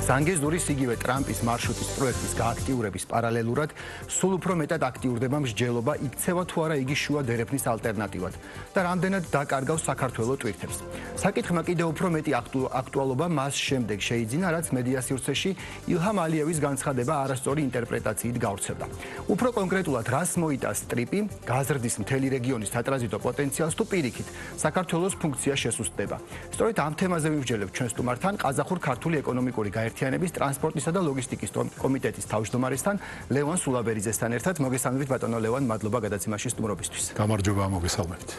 ზანგეზურის იგივე ტრამპის მარშრუტის პროექტის გააქტიურების პარალელურად სულ უფრო მეტად აქტიურდება მსჯელობა იქცევა თუ არა იგი შუა დერეფნის ალტერნატივად და რამდენად დაკარგავს საქართველოს ტვირთებს. საკითხმა კიდევ უფრო მეტი აქტუალობა მას შემდეგ შეიძინა, რაც მედია სივრცეში ილჰამ ალიევის განცხადება არასწორი ინტერპრეტაციით გავრცელდა. უფრო კონკრეტულად, რას მოიტანს ტრიპი, გაზრდის მთელი რეგიონის სატრანზიტო პოტენციალს თუ პირიქით საქართველოს ფუნქცია შესუსტდება. სწორედ ამ თემაზე ვივსჯელებ ჩვენ სტუმართან, ყაზახურ-ქართული ეკონომიკური გაერთიანების ტრანსპორტისა და ლოგისტიკის კომიტეტის თავმჯდომარესთან, ლევან სულაბერიძესთან ერთად. მოგესალმებით ბატონო ლევან, მადლობა გადაცემაში სტუმრობისთვის. გამარჯობა, მოგესალმებით.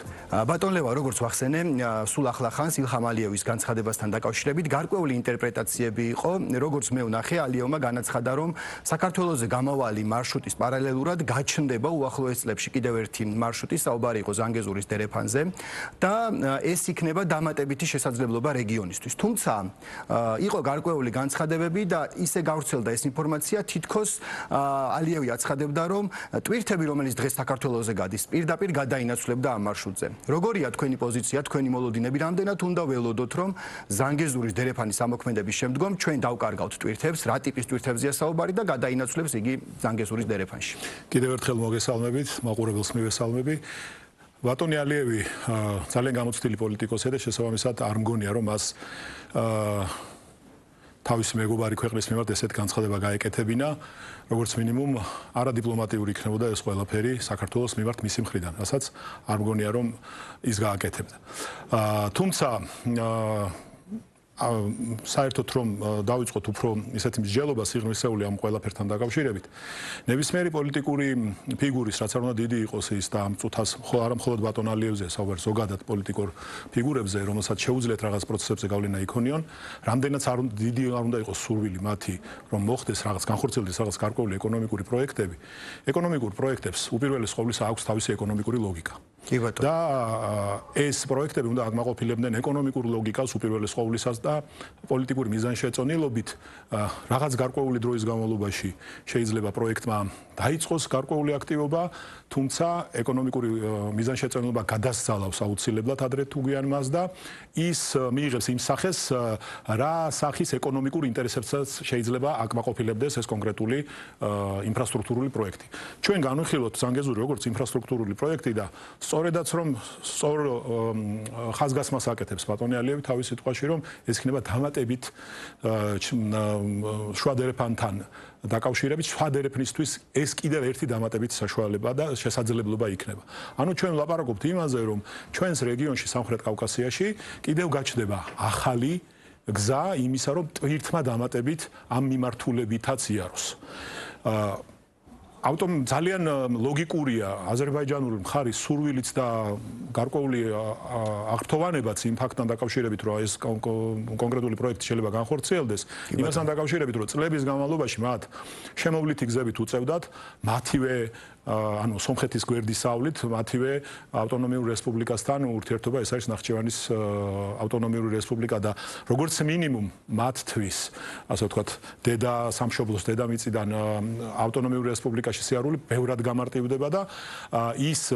ბატონ ლევან, როგორც ვახსენე, სულ ახლა ხანს ილჰამ ალიევის განცხადებასთან დაკავშირებით გარკვეული ინტერპრეტაციები იყო. როგორც მე ვნახე, ალიევმა განაცხადა, რომ საქართველოზე გამავალი მარშრუტის პარალელურად გაჩნდება უახლოეს წლებში კიდევ ერთი მარშრუტი, საუბარი იყო ზანგეზურის დერეფანზე და ეს იქნება დამატებითი შესაძლებლობა რეგიონისთვის. თუმცა იყო გარკვეული განცხადებები და ისე გავრცელდა ეს ინფორმაცია, თითქოს ალიევი აცხადებდა, რომ ტვირთები, რომელიც დღეს საქართველოზე გადის, პირდაპირ გადაინაცვლებდა ამ მარშრუტზე. როგორია თქვენი პოზიცია, თქვენი მოლოდინები, რამდენად უნდა ველოდოთ, რომ ზანგეზურის დერეფანის ამოქმედების შემდგომ ჩვენ დავკარგავთ ტვირთებს, რა ტიპის ტვირთებზია საუბარი და გადაინაცვლებს იგი ზანგეზურის დერეფანში. კიდევ ერთხელ მოგესალმებით, მაყურებელს მივესალმები. ბატონი ალიევი ძალიან გამოცდილი პოლიტიკოსია და შესაბამისად არ მგონია, რომ მას თავისი მეგობარი ქვეყნის მიმართ ესეთ განცხადება გაეკეთებინა, როგორც მინიმუმ არადიპლომატიური იქნებოდა ეს ყველაფერი საქართველოს მიმართ მისი მხრიდან, რასაც არ მგონია, რომ ის გააკეთებდა. თუმცა საერთოდ რომ დავიწყოთ უფრო ისეთი მსჯელობა სიღრმისეული ამ ყველაფერთან დაკავშირებით, ნებისმიერი პოლიტიკური ფიგურის, რაც არ უნდა დიდი იყოს ის და ამ წუთას არა მხოლოდ ბატონ ალიევზე, საუბარი ზოგადად პოლიტიკურ ფიგურებზე, რომელსაც შეუძლიათ რაღაც პროცესებზე გავლენა იქონიონ, რამდენიც დიდი არ უნდა იყოს სურვილი მათი, რომ მოხდეს რაღაც განხორციელდეს რაღაც გარკვეული ეკონომიკური პროექტები. ეკონომიკურ პროექტებს უპირველეს ყოვლისა აქვს თავისი ეკონომიკური ლოგიკა. და ეს პროექტები უნდა აკმაყოფილებდნენ ეკონომიკურ ლოგიკას უპირველეს ყოვლისას და პოლიტიკური მიზანშეწონილობით რაღაც გარკვეული დროის განმავლობაში შეიძლება პროექტმა დაიწყოს გარკვეული აქტივობა, თუმცა ეკონომიკური მიზანშეწონილობა გადასცალავს აუცილებლად ადრე თუ გვიან მას და ის მიიღებს იმ სახეს, რა სახის ეკონომიკურ ინტერესებსაც შეიძლება აკმაყოფილებდეს ეს კონკრეტული ინფრასტრუქტურული პროექტი. ჩვენ განვიხილოთ ზანგეზური როგორც ინფრასტრუქტურული პროექტი და სწორედაც რომ სწორ ხაზგასმას აკეთებს ბატონი ალიევი თავის სიტყვაში, რომ ეს იქნება დამატებით შუა დერეფანთან დაკავშირებით, შუა დერეფნისთვის ეს კიდევ ერთი დამატებითი საშუალება და შესაძლებლობა იქნება. ანუ ჩვენ ვლაპარაკობთ იმაზე, რომ ჩვენს რეგიონში სამხრეთ კავკასიაში კიდევ გაჩნდება ახალი გზა იმისა, რომ ტვირთმა დამატებით ამ მიმართულებითაც იაროს. ძალიან ლოგიკურია აზერბაიჯანული მხარის სურვილიც და გარკვეული აღფრთოვანებაც იმ ფაქტთან დაკავშირებით, რომ ეს კონკრეტული პროექტი შეიძლება განხორციელდეს, იმასთან დაკავშირებით, რომ წლების განმავლობაში მათ შემოვლითი გზებით უწევდათ, მათივე ანუ სომხეთის გვერდის სავლით, მათივე ავტონომიურ რესპუბლიკასთან ურთიერთობა, ეს არის ნახჩევანის ავტონომიური რესპუბლიკა და როგორც მინიმუმ მათთვის, ასე ვთქვათ, დედა სამშობლოს დედამიწიდან ავტონომიურ რესპუბლიკაში სიარული ბევრად გამარტივდება და ის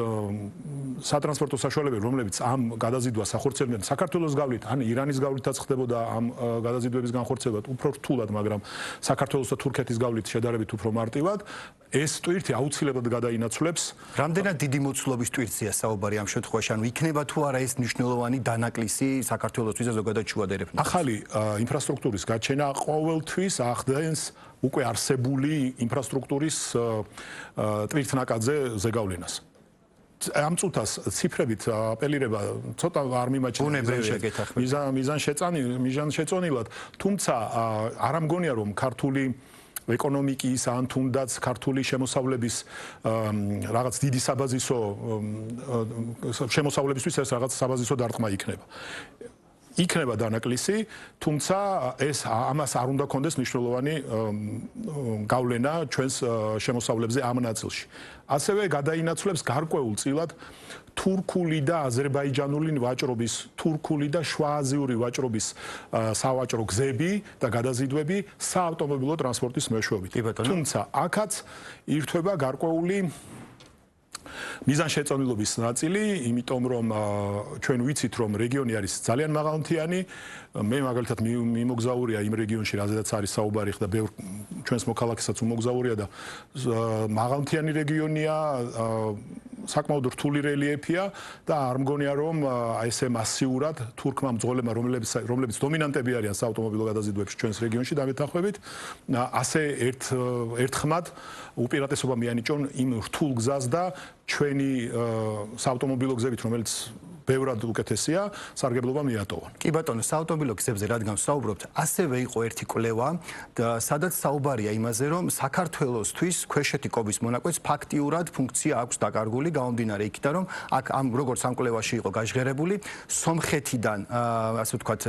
სატრანსპორტო საშუალებები, რომლებიც ამ გადაზიდვას ახორციელებენ საქართველოს გავლით, ან ირანის გავლითაც ხდებოდა ამ გადაზიდვების განხორციელება უფრო რთულად, მაგრამ საქართველოს და თურქეთის გავლით შედარებით უფრო მარტივად, ეს ტვირთი აუცილებლად გადაინაცვლებს. რამდენად დიდი მოცულობის ტვირთია საუბარი ამ შემთხვევაში, ანუ იქნება თუ არა ეს მნიშვნელოვანი დანაკლისი საქართველოსთვის და ზოგადად შუა დერეფნისთვის? ახალი ინფრასტრუქტურის გაჩენა ყოველთვის ახდენს უკვე არსებული ინფრასტრუქტურის ტვირთნაკადზე ზეგავლენას. ამ წუთას ციფრებით აპელირება ცოტა არ მიმაჩნია მიზანშეწონილად, თუმცა არ ამგონია, რომ ქართული ეკონომიკის ან თუნდაც ქართული შემოსავლების რაღაც დიდი საბაზისო შემოსავლებისთვის ეს რაღაც საბაზისო დარტყმა იქნება. იქნება დანაკლისი, თუმცა ეს ამას არ უნდა კონდეს მნიშვნელოვანი გავლენა ჩვენს შემოსავლებზე ამ ნაწილში. ასევე გადაინაცვლებს გარკვეულწილად თურქული და აზერბაიჯანული ვაჭრობის, თურქული და შუააზიური ვაჭრობის სავაჭრო გზები და გადაზიდვები საავტომობილო ტრანსპორტის მეშვეობით. თუმცა აქაც ირთვება გარკვეული მიზანშეწონილობის ნაწილი, იმიტომ რომ ჩვენ ვიცით რომ რეგიონი არის ძალიან მაღალმთიანი, მე მაგალითად მიმოგზაურია იმ რეგიონში, რაზედაც არის საუბარი, ხდა ბევრ ჩვენს მოქალაქესაც უმოგზაურია და მაღალმთიანი რეგიონია, საკმაოდ რთული რელიეფია და არ მგონია რომ ესე მასიურად თურქმა მძღოლებმა რომლებიც დომინანტები არიან საავტომობილო გადაზიდვებში ჩვენს რეგიონში დამეთანხმებით ასე ერთხმად უპირატესობა მიანიჭონ იმ რთულ გზას და ჩვენი საავტომობილო გზებით რომელიც ბევრად უკეთესია, სარგებლობა მიატოვონ. კი ბატონო, საავტომობილო გზებზე რადგან ვსაუბრობთ, ასევე იყო ერთი კვლევა, სადაც საუბარია იმაზე, რომ საქართველოსთვის ქვეშეთი კობის მონაკვეთს ფაქტიურად ფუნქცია აქვს დაკარგული, გამომდინარე იქიდან, რომ აქ როგორც ამ კვლევაში იყო გაჟღერებული, სომხეთიდან, ასე ვთქვათ,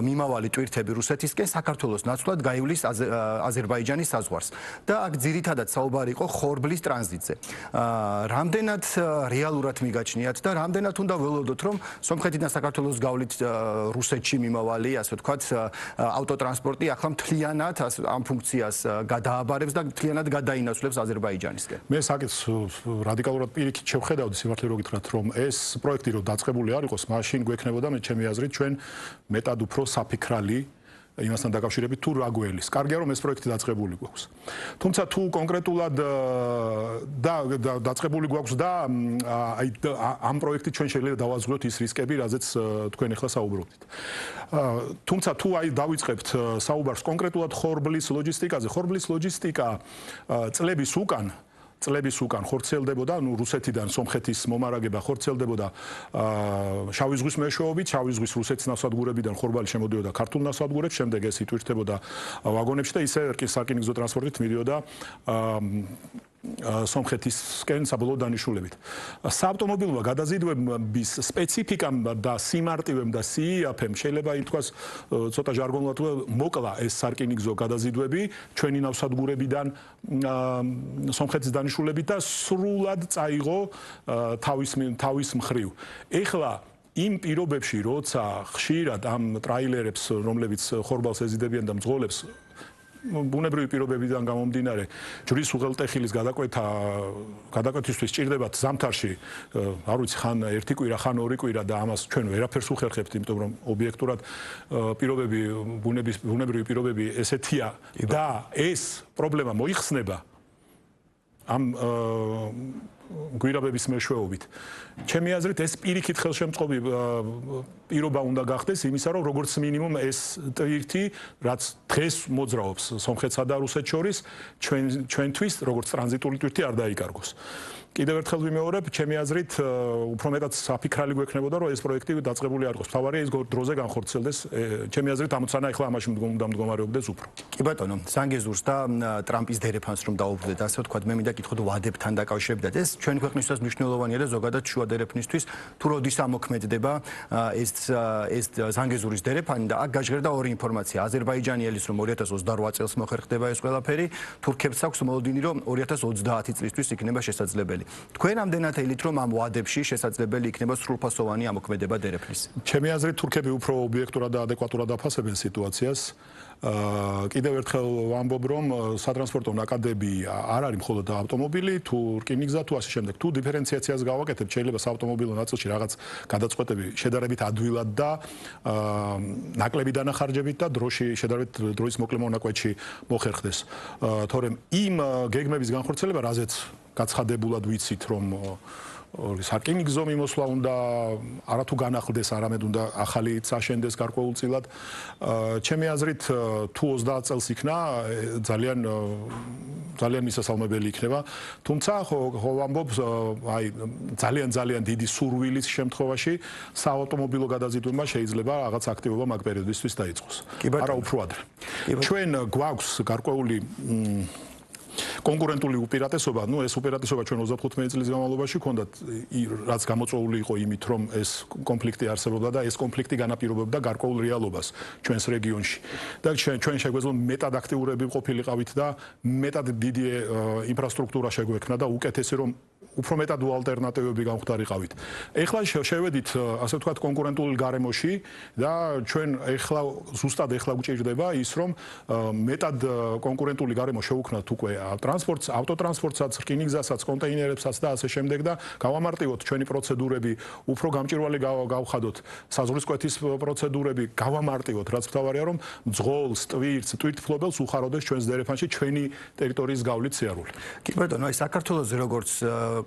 მიმავალი ტვირთები რუსეთისკენ საქართველოს ნაცვლად გაივლის აზერბაიჯანის საზღვარს. და აქ ძირითადად საუბარი იყო ხორბლის ტრანზიტზე. რამდენად რეალურად მიგაჩნიათ და რამდენად უნდა ველოდოთ რომ სომხეთიდან საქართველოს გავლით რუსეთში მიმავალი, ასე ვთქვათ, ავტოტრანსპორტი ახლა მთლიანად ამ ფუნქციას გადააბარებს და მთლიანად გადაინაცვლებს აზერბაიჯანისკენ. მე საკითხს რადიკალურად პირიქით შევხედავდი სიმართლე რო გითხრათ, რომ ეს პროექტი რო დაწყებული არ იყოს, მაშინ გვექნებოდა მე ჩემი აზრით ჩვენ მეტად უფრო საფიქრალი იმასთან დაკავშირებით თუ რა გველის. კარგია რომ ეს პროექტი დაწყებული გვაქვს. თუმცა თუ კონკრეტულად დაწყებული გვაქვს და აი ამ პროექტით ჩვენ შეიძლება დავაზღვიოთ ის რისკები, რაზეც თქვენ ახლა საუბრობთ. თუმცა თუ აი დავიწყებთ საუბარს კონკრეტულად ხორბლის ლოჯისტიკაზე, ხორბლის ლოჯისტიკა წლების უკან ხორცელდებოდა, რუსეთიდან სომხეთის მომარაგება ხორცელდებოდა შავი ზღვის მეშვეობით, შავი ზღვის რუსეთის ნავსადგურებიდან ხორბალი შემოდიოდა ქართულ ნავსადგურებს, შემდეგ ეს იტვირთებოდა ვაგონებში და ისე სარკინიგზო ტრანსპორტით მიდიოდა სომხეთისკენ საბოლოო დანიშნულებით. საავტომობილო გადაზიდვების სპეციფიკამ და სიმარტივემ და სიიაფემ შეიძლება ითქვას ცოტა ჟარგონულად მოკლა ეს სარკინიგზო გადაზიდვები ჩვენი ნავსადგურებიდან სომხეთის დანიშნულებით და სრულად წაიღო თავის მხრივ. ეხლა იმ პირობებში, როცა ხშირად ამ ტრაილერებს, რომლებიც ხორბალს ეზიდებიან და მძღოლებს ბუნებრივი პირობებიდან გამომდინარე ჯვრის უღელტეხილის გადაკვეთისთვის სჭირდებათ ზამთარში, არ ვიცი, ხან ერთი კვირა, ხან ორი კვირა და ამას ჩვენ ვერაფერს უხერხებთ, იმიტომ რომ ობიექტურად პირობები, ბუნებრივი პირობები ესეთია და ეს პრობლემა მოიხსნება ამ გვირაბების მეშვეობით. ჩემი აზრით ეს პირიქით ხელშემწყობი პირობა უნდა გახდეს იმისა, რომ როგორც მინიმუმ ეს ტვირთი, რაც დღეს მოძრაობს სომხეთსა და რუსეთს შორის, ჩვენთვის როგორც ტრანზიტული ტვირთი არ დაიკარგოს. კიდევ ერთხელ ვიმეორებ, ჩემი აზრით უფრო მეტად საფიქრალი გვექნებოდა, რომ ეს პროექტი დაწყებული არ იყოს. თავარია ის დროზე განხორციელდეს. ჩემი აზრით ამოცანა ახლა ამაში უნდა მდგომარეობდეს უფრო. კი ბატონო, ზანგეზურს და ტრამპის დერეფანს რომ დაუბრუნდეთ, ასე ვთქვათ, მე მინდა კითხოთ ვადებთან დაკავშირებით. ეს ჩვენი ქვეყნისთვის მნიშვნელოვანია და ზოგადად შუა დერეფნისთვის, თუ როდის ამოქმედდება ეს ზანგეზურის დერეფანი და აქ გაჟღერდა ორი ინფორმაცია. აზერბაიჯანიელის რომ 2028 წელს მოხერხდება ეს ყველაფერი, თურქებს აქვს მოლოდინი რომ 2030 წლისთვის იქნება შესაძლებელი. თქვენ ამდენად ელით რომ ამ ვადებში შესაძლებელი იქნება სრულფასოვანი ამოქმედება დერეფნის. ჩემი აზრით თურქები უფრო ობიექტურად და ადეკვატურად აფასებენ სიტუაციას. კიდევ ერთხელ ვამბობ რომ სატრანსპორტო ნაკადები არ არის მხოლოდ ავტომობილი, თუ რკინიგზა, თუ ასე შემდეგ. თუ დიფერენციაციას გავაკეთებთ, შეიძლება საავტომობილო ნაწილში რაღაც გადაწყვეტები შედარებით ადვილად და ნაკლები დანახარჯებით და შედარებით დროის მოკლე მონაკვეთში მოხერხდეს. თორემ იმ გეგმების განხორციელება, რაზეც გაცხადებულად ვიცით, რომ სარკინიგზო მიმოსვლა უნდა არათუ განახლდეს, არამედ უნდა ახალი წაშენდეს გარკვეულწილად. ჩემი აზრით, თუ 30 წელს იქნა, ძალიან მისასალმებელი იქნება. თუმცა ხო ვამბობ, აი ძალიან დიდი სურვილის შემთხვევაში საავტომობილო გადაზიდვება შეიძლება რაღაც აქტივობა მაგ პერიოდისთვის დაიწყოს. არა უფრო ადრე. ჩვენ გვაქვს გარკვეული კონკურენტული უპირატესობა, ეს უპირატესობა ჩვენ 35 წლის განმავლობაში ჰქონდათ, რაც გამოწვეული იყო იმით, რომ ეს კონფლიქტი არსებობდა და ეს კონფლიქტი განაპირობებდა გარკვეულ რეალობას ჩვენს რეგიონში. და ჩვენ შეგვეძლო მეტად აქტიურები ყოფილიყავით და მეტად დიდი ინფრასტრუქტურა შეგვექნა და უკეთესი რომ უფრო მეტად ალტერნატივები გამختარიყავით. ეხლა შევედით, ასე ვთქვათ, კონკურენტულ გარემოში და ჩვენ ზუსტად გვჭირდება ის, რომ მეტად კონკურენტული გარემო შევუქმნათ უკვე ტრანსპორტს, ავტოტრანსპორტსაც, რკინიგზასაც, კონტეინერებსაც და ასე შემდეგ და გავამარტივოთ ჩვენი პროცედურები, უფრო გამჭვირვალე გავხადოთ საზღვრისკვეთის პროცედურები, გავამარტივოთ, რაც მთავარია, რომ მძღოლს, ტვირთფლობელს უხაროდეს ჩვენს დერეფანში ჩვენი ტერიტორიის გავლით სიარული. კი ბატონო, აი საქართველოს როგორც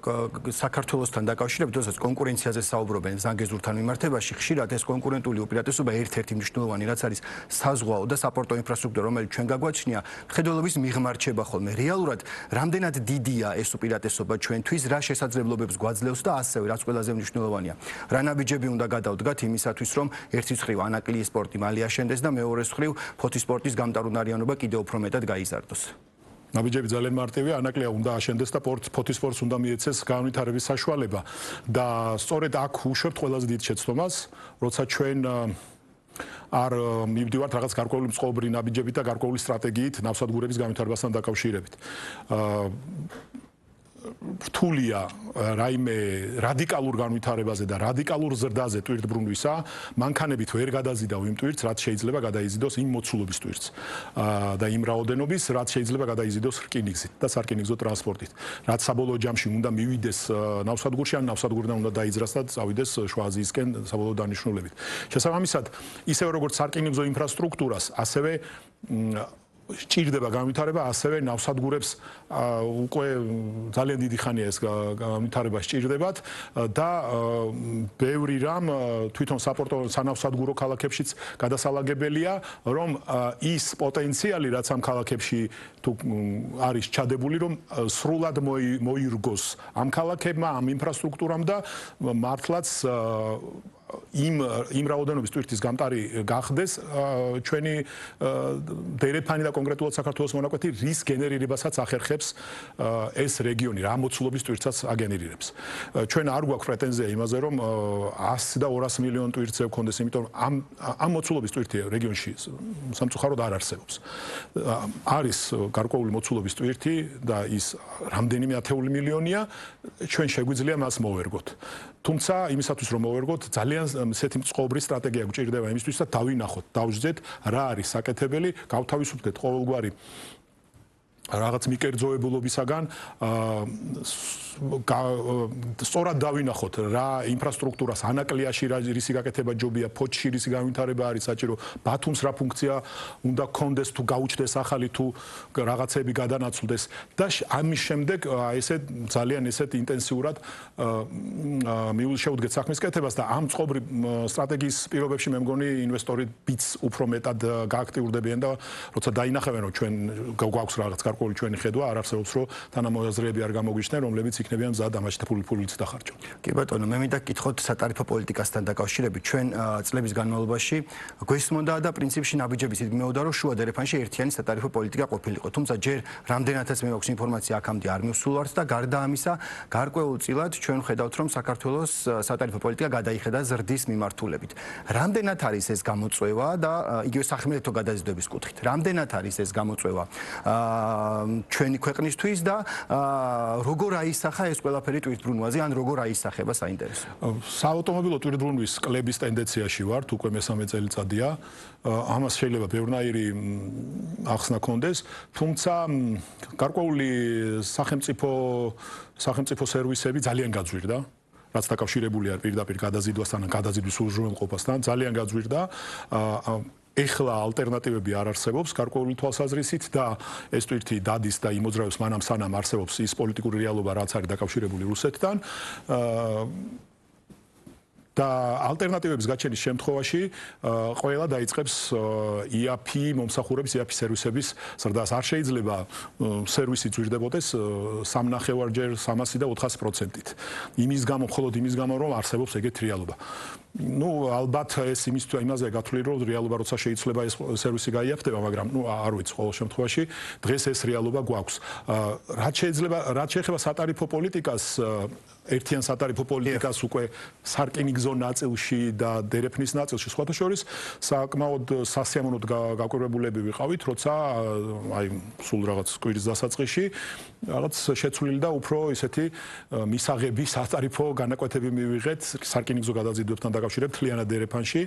საქართველოსთან დაკავშირებით, როდესაც კონკურენციაზე საუბრობენ ზანგეზურთან მიმართებაში, ხშირად ეს კონკურენტული უპირატესობა ერთ-ერთი მნიშვნელოვანი, რაც არის საზღვაო და საპორტო ინფრასტრუქტურა, რომელიც ჩვენ გაგვაჩნია, მხედველობის მიღმა რჩება ხოლმე. რეალურად, რამდენად დიდია ეს უპირატესობა ჩვენთვის, რა შესაძლებლობებს გვაძლევს და ასევე, რაც ყველაზე მნიშვნელოვანია, რა ნაბიჯები უნდა გადავდგათ იმისათვის, რომ ერთის მხრივ ანაკლიის სპორტი მალე აშენდეს და მეორეს მხრივ ფოთისპორტის გამტარუნარიანობა კიდევ უფრო მეტად გაიზარდოს. ნაბიჯები ძალიან მარტივია, ანაკლია უნდა აშენდეს და ფოთისპორტს უნდა მიეცეს განვითარების საშუალება და სწორედ აქ უშვებთ ყველაზე დიდ შეცდომას, როცა ჩვენ არ მივდივართ რაღაც გარკვეული მწყობრი ნაბიჯებით და გარკვეული სტრატეგიით ნავსადგურების განვითარებასთან დაკავშირებით. რთულია რაიმე რადიკალურ განვითარებაზე და რადიკალურ ზრდაზე ტვირთბრუნვისა, მანქანებით ვერ გადაზიდავ იმ ტვირთს, რაც შეიძლება გადაიზიდოს იმ მოცულობის ტვირთს და იმ რაოდენობის, რაც შეიძლება გადაიზიდოს რკინიგზით და სარკინიგზო ტრანსპორტით. რაც საბოლოო ჯამში უნდა მივიდეს ნავსადგურში, ან ნავსადგურიდან უნდა დაიძრას და წავიდეს შუა აზიისკენ საბოლოო დანიშნულებით. შესაბამისად, ისევე როგორც სარკინიგზო ინფრასტრუქტურას, ასევე ჭირდება განვითარება, ასევე ნავსადგურებს უკვე ძალიან დიდი ხანია ეს განვითარება სჭირდებათ და ბევრი რამ თვითონ საპორტო სანავსადგურო ქალაქებშიც გადასალაგებელია, რომ ის პოტენციალი, რაც ამ ქალაქებში თუ არის ჩადებული, რომ სრულად მოირგოს ამ ქალაქებმა, ამ ინფრასტრუქტურამ და მართლაც იმ რაოდენობის ტვირთის გამტარი გახდეს ჩვენი დერეფანი და კონკრეტულად საქართველოს მონაკვეთი რის გენერირებასაც ახერხებს ეს რეგიონი, რა მოცულობის ტვირთსაც აგენერირებს. ჩვენ არ გვაქვს პრეტენზია იმაზე, რომ 100 და 200 მილიონი ტვირთზე გქონდეს, იმიტომ რომ ამ მოცულობის ტვირთი რეგიონში სამწუხაროდ არ არსებობს. არის გარკვეული მოცულობის ტვირთი და ის რამდენიმე ათეული მილიონია, ჩვენ შეგვიძლია მას მოვერგოთ. თუმცა იმისათვის რომ მოვერგოთ, ძალიან ისეთი მწყობრი სტრატეგია გვჭირდება იმისთვის და დავინახოთ, დავждეთ რა არის საკეთებელი, გავთავისუფლდეთ ყოველგვარი რაღაც მიკერძოებულობისაგან, სწორად დავინახოთ რა ინფრასტრუქტურას ანაკლიაში რისი გაკეთება ჯობია, ფოთში რისი განვითარება არის საჭირო, ბათუმს რა ფუნქცია უნდა გქონდეს თუ გაუჩნდეს ახალი თუ რაღაცები გადანაცვლდეს და ამის შემდეგ ესე ძალიან ესეთ ინტენსიურად შეუდგეთ საქმის კეთებას და ამ წყობრი სტრატეგიის პირობებში მე მგონი ინვესტორებიც უფრო მეტად გააქტიურდებიან და როცა დაინახებენ რომ ჩვენ გვაქვს რაღაც გარკვეული ჩვენი ხედვა, არ არსებობს რომ თანამოაზრეები არ გამოგვიჩნდნენ, რომლებიც იქნებიან მზად ამაში ფულიც დახარჯონ. კი ბატონო, მე მინდა გკითხოთ სატარიფო პოლიტიკასთან დაკავშირებით. ჩვენ წლების განმავლობაში გვესმოდა და პრინციპში ნაბიჯების იგმეოდა, რომ შუა დერეფანში ერთიანი სატარიფო პოლიტიკა ყოფილიყო. თუმცა ჯერ რამდენადაც მე მაქვს ინფორმაცია აქამდე არ მივსულვართ და გარდა ამისა, გარკვეულწილად ჩვენ ვხედავთ, რომ საქართველოს სატარიფო პოლიტიკა გადაიხედა ზრდის მიმართულებით. რამდენად არის ეს გამოწვევა და იგივე სახმელეთო გადაზიდვების კუთხით. რამდენად არის ეს გამოწვევა ჩვენი ქვეყნისთვის და როგორ აისახა ეს ყველაფერი ტვირთბრუნვაზე, ან როგორ აისახება საინტერესო. საავტომობილო ტვირთბრუნვის კლების ტენდენციაში ვართ, უკვე მესამე წელიწადია. ამას შეიძლება ბევრნაირი ახსნა კონდეს, თუმცა გარკვეული სახელმწიფო სერვისები ძალიან გაძვირდა. რაც დაკავშირებულია პირდაპირ გადაზიდვასთან, გადაზიდვის უზრუნველყოფასთან, ძალიან გაძვირდა. ეხლა ალტერნატივები არ არსებობს გარკვეული თვალსაზრისით და ეს ტვირთი დადის და იმოძრავებს მანამ სანამ არსებობს ის პოლიტიკური რეალობა, რაც არის დაკავშირებული რუსეთთან. და ალტერნატივების გაჩენის შემთხვევაში ყველა დაიწყებს EAP მომსახურების EAP სერვისების ზრდას. არ შეიძლება სერვისი ძვირდებოდეს 3.5-ჯერ 300 და 400%-ით. მხოლოდ იმის გამო, რომ არსებობს ეგეთი რეალობა. ალბათ ეს იმაზე გათვლილი, რომ რეალობა როცა შეიძლება ეს სერვისი გაიაფთება, მაგრამ არ ვიცი ყოველ შემთხვევაში დღეს ეს რეალობა გვაქვს. რაც შეეხება სატარიფო პოლიტიკას, ერთიან სატარიფო პოლიტიკას უკვე სარკინიგზო ნაწილში და დერეფნის ნაწილში სხვათა შორის საკმაოდ სასიამოვნოდ გაკვირვებულები ვიყავით, როცა აი სულ რაღაც კვირის დასაწყისში რაღაც შეცვლილი და უფრო ისეთი მისაღები სატარიფო განაკვეთები მივიღეთ სარკინიგზო გადაზიდვებთან დაკავშირებით თლიანად დერეფანში.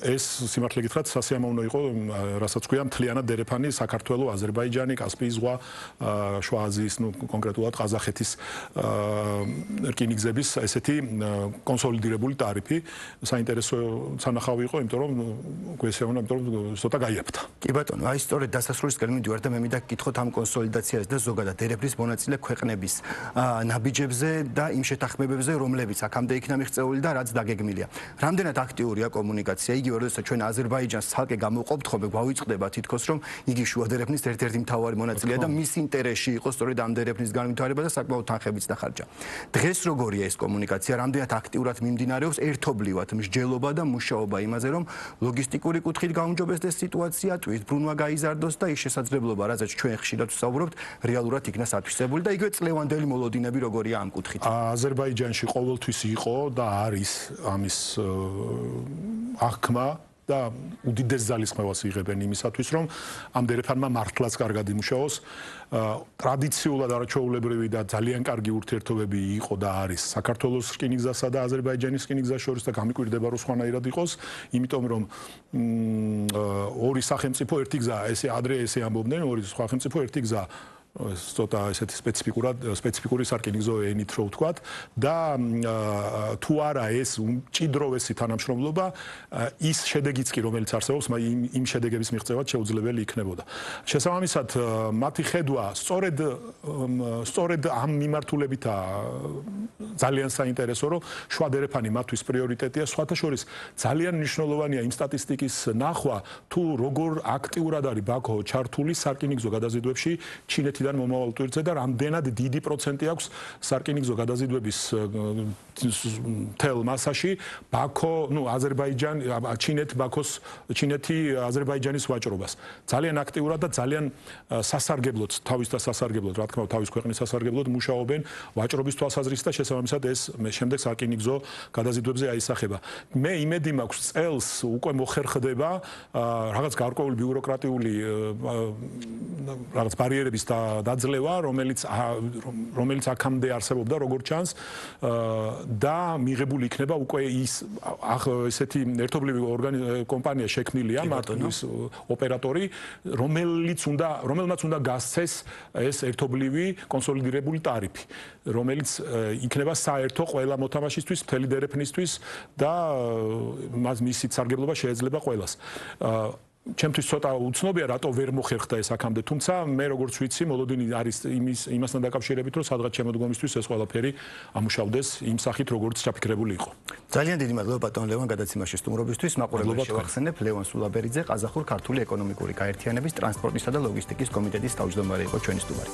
ეს სიმართლე გითხრათ სასიამოვნო იყო, რასაც ქვია მთლიანად დერეფანი საქართველო, აზერბაიჯანი, კასპიის ზღვა, შუა აზიის, კონკრეტულად ყაზახეთის რკინიგზების ესეთი კონსოლიდირებული ტარიფი. საინტერესო სანახავი იყო, იმიტომ რომ გვესეონა, იმიტომ რომ ცოტა გაიაფთა. კი ბატონო, აი სწორედ დასასრულისკენ მივიდივარ და მე მინდა გკითხოთ ამ კონსოლიდაციას და ზოგადად დერეფნის მონაწილე ქვეყნების ნაბიჯებზე და იმ შეთანხმებებზე, რომლებიც აქამდე იქნა მიღწეული და რაც დაგეგმილია. რამდენად აქტიურია კომუნიკაცია? იგივე როდესაც ჩვენ აზერბაიჯანს ცალკე გამოვყოფთ, ხოლმე გვავიწყდება თითქოს რომ იგი შუა დერეფნის ერთ-ერთი მთავარი მონაწილეა და მის ინტერესში იყო სწორედ ამ დერეფნის განვითარება და საკმაოდ თანხებიც დახარჯა. დღეს როგორია ეს კომუნიკაცია? რამდენად აქტიურად მიმდინარეობს ერთობლივად მსჯელობა და მუშაობა იმაზე, რომ ლოგისტიკური კუთხით გაუმჯობესდეს სიტუაცია, თვითბრუნვა გაიზარდოს და ის შესაძლებლობა, რაზეც ჩვენ ხშირად ვსაუბრობთ, რეალურად იქნას ათვისებული და იგივე წლევანდელი მოლოდინები როგორია ამ კუთხით? აზერბაიჯანში ყოველთვის იყო და არის ამის აღქმა და უდიდეს ძალისხმევას იღებენ იმისათვის, რომ ამ დერეფანმა მართლაც კარგად იმუშაოს. ტრადიციულად არაჩვეულებრივი და ძალიან კარგი ურთიერთობები იყო და არის საქართველოს რკინიგზასა და აზერბაიჯანის რკინიგზას შორის და გამიკვირდება რომ სხვანაირად იყოს, იმიტომ რომ ორი სახელმწიფო ერთი გზა, ესე ადრე ესე ამბობდნენ, ორი სახელმწიფო ერთი გზა. ცოტა ესეთი სპეციფიკური სარკინიგზო ენით რო ვთქვათ და თუ არა ეს მჭიდროვესი თანამშრომლობა ის შედეგიც კი რომელიც არსებობს იმ შედეგების მიღწევად შეუძლებელი იქნებოდა. შესაბამისად მათი ხედვა სწორედ ამ მიმართულებითაა ძალიან საინტერესო რომ შუა დერეფანი მათთვის პრიორიტეტია. სხვათა შორის ძალიან მნიშვნელოვანია იმ სტატისტიკის ნახვა თუ როგორ აქტიურად არის ბაქო ჩართული სარკინიგზო გადაზიდვებში ჩინეთიდან მომავალ ტვირთზე და რამდენად დიდი პროცენტი აქვს სარკინიგზო გადაზიდვების თელ მასაში ბაქო, ჩინეთი აზერბაიჯანის ვაჭრობას. ძალიან აქტიურად და ძალიან სასარგებლოდ, თავის და სასარგებლოდ, რა თქმა უნდა, თავის ქვეყნის სასარგებლოდ მუშაობენ ვაჭრობის თვალსაზრისით და შესაბამისად ეს შემდეგ სარკინიგზო გადაზიდვებზე აისახება. მე იმედი მაქვს წელს უკვე მოხერხდება რაღაც გარკვეული ბიუროკრატიული რაღაც ბარიერების დაძლევა, რომელიც აქამდე არსებობდა როგორც ჩანს და მიღებული იქნება უკვე ის ესეთი ერთობლივი კომპანია შექმნილია მათთვის ოპერატორი, რომელმაც უნდა გასცეს ეს ერთობლივი კონსოლიდირებული ტარიფი, რომელიც იქნება საერთო ყველა მოთამაშისთვის, მთელი დერეფნისთვის და მისი სარგებლობა შეეძლება ყველას. ჩემთვის ცოტა უცნობია რატო ვერ მოხერხდა ეს აქამდე, თუმცა მე როგორც ვიცი, მოლოდინი არის იმასთან დაკავშირებით, რომ სადღაც შემოდგომისთვის ეს ყველაფერი ამუშავდეს იმ სახით, როგორც ჩაფიქრებული იყო. ძალიან დიდი მადლობა ბატონ ლევან გადაცემაში სტუმრობისთვის. მაყურებელს შევახსენებ, ლევან სულაბერიძე, ყაზახურ-ქართული ეკონომიკური გაერთიანების ტრანსპორტისა და ლოგისტიკის კომიტეტის თავმჯდომარე იყო ჩვენი სტუმარი.